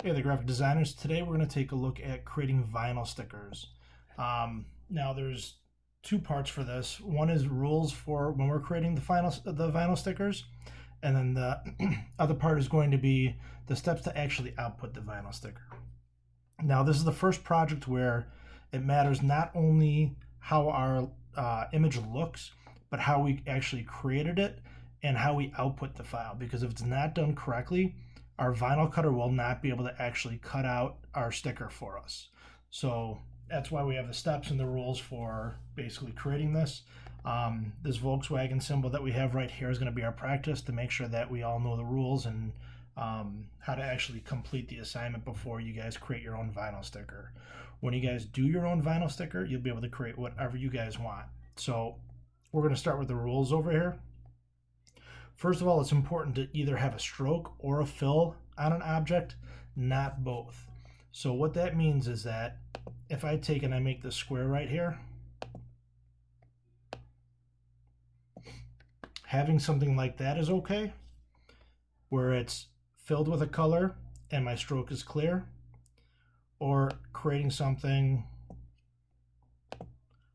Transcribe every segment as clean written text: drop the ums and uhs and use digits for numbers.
Hey, the graphic designers. Today we're going to take a look at creating vinyl stickers. Now there's two parts for this. One is rules for when we're creating the vinyl stickers, and then the other part is going to be the steps to actually output the vinyl sticker. Now this is the first project where it matters not only how our image looks, but how we actually created it and how we output the file. Because if it's not done correctly, our vinyl cutter will not be able to actually cut out our sticker for us. So that's why we have the steps and the rules for basically creating this. This Volkswagen symbol that we have right here is going to be our practice to make sure that we all know the rules and how to actually complete the assignment before you guys create your own vinyl sticker. When you guys do your own vinyl sticker, you'll be able to create whatever you guys want. So we're going to start with the rules over here. First of all, it's important to either have a stroke or a fill on an object, not both. So what that means is that if I take and I make this square right here, having something like that is okay, where it's filled with a color and my stroke is clear, or creating something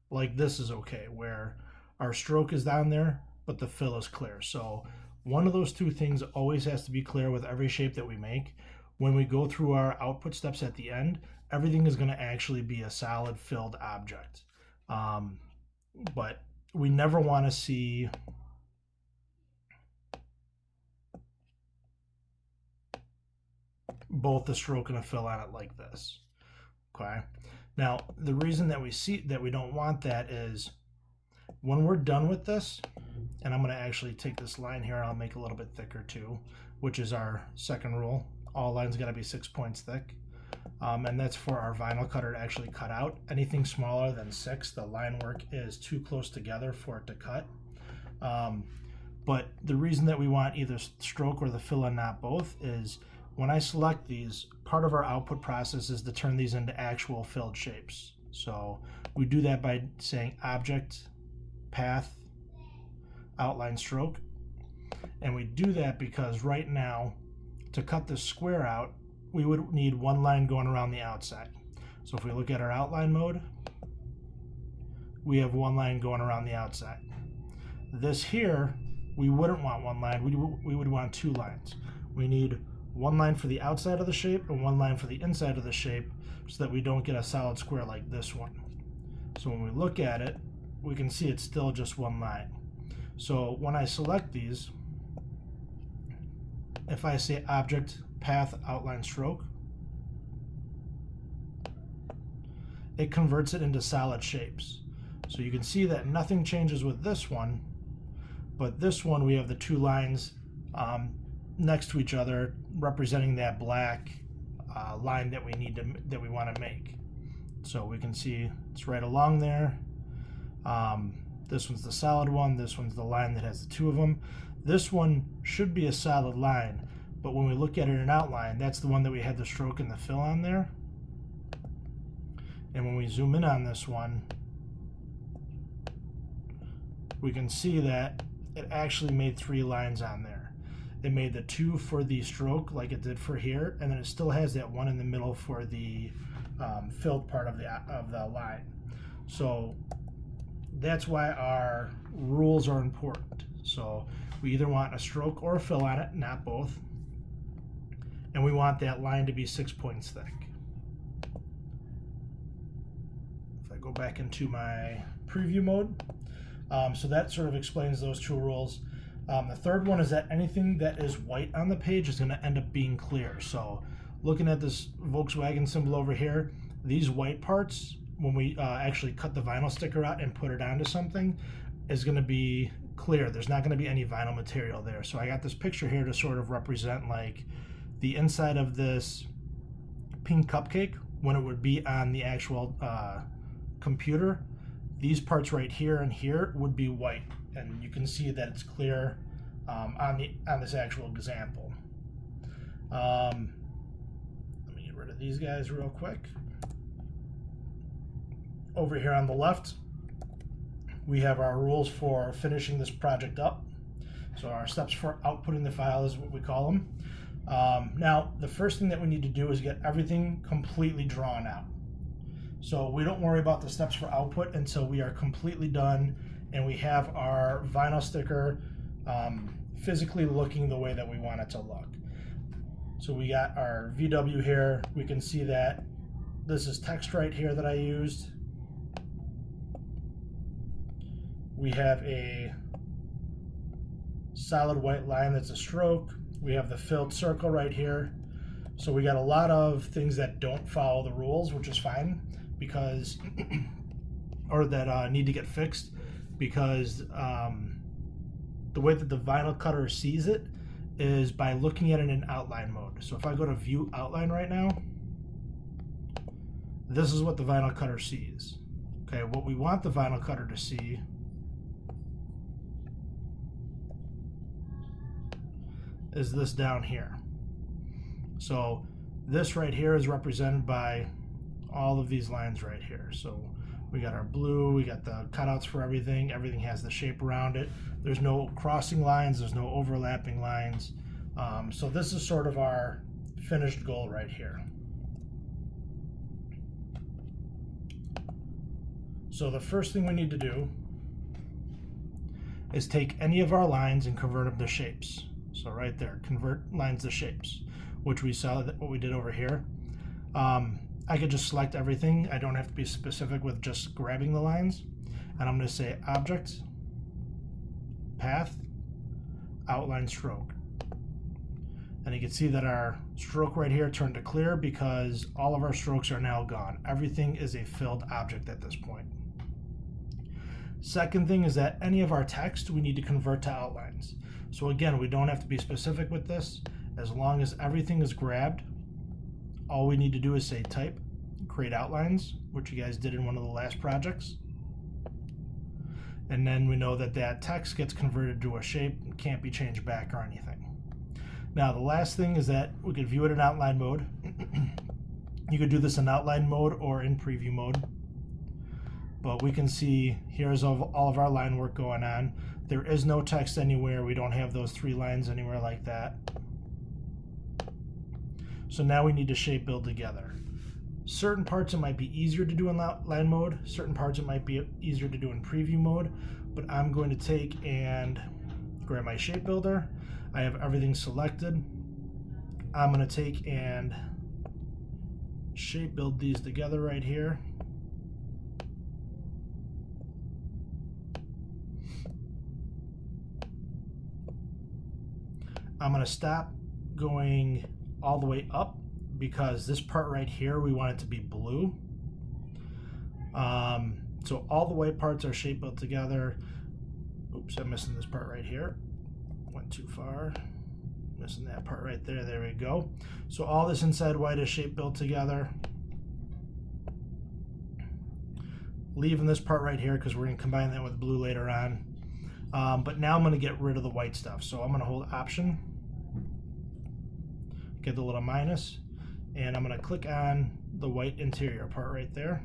like this is okay, where our stroke is down there but the fill is clear. So one of those two things always has to be clear with every shape that we make. When we go through our output steps at the end, everything is going to actually be a solid filled object. But we never want to see both the stroke and a fill on it like this. Okay. Now the reason that we don't want that is when we're done with this, and I'm going to actually take this line here and I'll make it a little bit thicker too, which is our second rule. All lines got to be 6 points thick. And that's for our vinyl cutter to actually cut out. Anything smaller than 6, the line work is too close together for it to cut. But the reason that we want either stroke or the fill and not both is when I select these, part of our output process is to turn these into actual filled shapes. So we do that by saying object, path, outline, stroke. And we do that because right now, to cut this square out, we would need one line going around the outside. So if we look at our outline mode, we have one line going around the outside. This here, we wouldn't want one line, we would want two lines. We need one line for the outside of the shape and one line for the inside of the shape so that we don't get a solid square like this one. So when we look at it, we can see it's still just one line. So when I select these, if I say object, path, outline, stroke, it converts it into solid shapes. So you can see that nothing changes with this one, but this one we have the two lines next to each other representing that black line that we want to make. So we can see it's right along there. This one's the solid one, this one's the line that has the two of them. This one should be a solid line, but when we look at it in outline, that's the one that we had the stroke and the fill on there. And when we zoom in on this one, we can see that it actually made 3 lines on there. It made the 2 for the stroke like it did for here, and then it still has that one in the middle for the filled part of the line. So that's why our rules are important. So we either want a stroke or a fill on it, not both. And we want that line to be 6 points thick. If I go back into my preview mode, so that sort of explains those two rules. The third one is that anything that is white on the page is going to end up being clear. So looking at this Volkswagen symbol over here, these white parts, when we actually cut the vinyl sticker out and put it onto something, is going to be clear. There's not going to be any vinyl material there. So I got this picture here to sort of represent like the inside of this pink cupcake when it would be on the actual computer. These parts right here and here would be white, and you can see that it's clear on this actual example. Let me get rid of these guys real quick. Over here on the left, we have our rules for finishing this project up. So our steps for outputting the file is what we call them. Now, the first thing that we need to do is get everything completely drawn out. So we don't worry about the steps for output until we are completely done and we have our vinyl sticker physically looking the way that we want it to look. So we got our VW here. We can see that this is text right here that I used. We have a solid white line that's a stroke. We have the filled circle right here. So we got a lot of things that don't follow the rules, which is fine because, or that need to get fixed because the way that the vinyl cutter sees it is by looking at it in outline mode. So if I go to view outline right now, this is what the vinyl cutter sees. Okay, what we want the vinyl cutter to see is this down here. So this right here is represented by all of these lines right here. So we got our blue, we got the cutouts for everything. Everything has the shape around it. There's no crossing lines, there's no overlapping lines. So this is sort of our finished goal right here. So the first thing we need to do is take any of our lines and convert them to shapes. So right there, convert lines to shapes, which we saw that what we did over here. I could just select everything. I don't have to be specific with just grabbing the lines. And I'm going to say Object, Path, Outline Stroke. And you can see that our stroke right here turned to clear because all of our strokes are now gone. Everything is a filled object at this point. Second thing is that any of our text we need to convert to outlines. So again, we don't have to be specific with this. As long as everything is grabbed, all we need to do is say type, create outlines, which you guys did in one of the last projects. And then we know that that text gets converted to a shape and can't be changed back or anything. Now the last thing is that we could view it in outline mode. You could do this in outline mode or in preview mode. But we can see here's all of our line work going on. There is no text anywhere. We don't have those 3 lines anywhere like that. So now we need to shape build together. Certain parts it might be easier to do in line mode. Certain parts it might be easier to do in preview mode. But I'm going to take and grab my shape builder. I have everything selected. I'm going to take and shape build these together right here. I'm going to stop going all the way up because this part right here we want it to be blue. So all the way parts are shape built together. Oops, I'm missing this part right here. Went too far. Missing that part right there. There we go. So all this inside white is shape built together. Leaving this part right here because we're going to combine that with blue later on. But now I'm going to get rid of the white stuff. So I'm going to hold Option, get the little minus, and I'm going to click on the white interior part right there.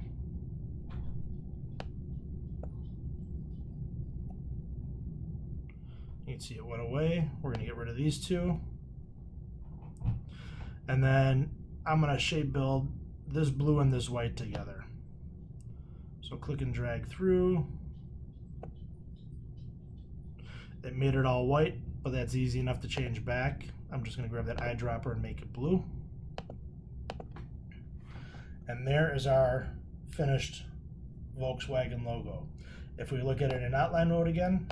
You can see it went away. We're going to get rid of these 2. And then I'm going to shape build this blue and this white together. So click and drag through. It made it all white, but that's easy enough to change back. I'm just going to grab that eyedropper and make it blue. And there is our finished Volkswagen logo. If we look at it in outline mode again,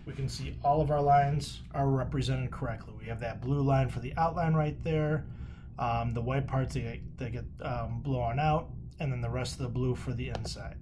we can see all of our lines are represented correctly. We have that blue line for the outline right there, the white parts that get blown out, and then the rest of the blue for the inside.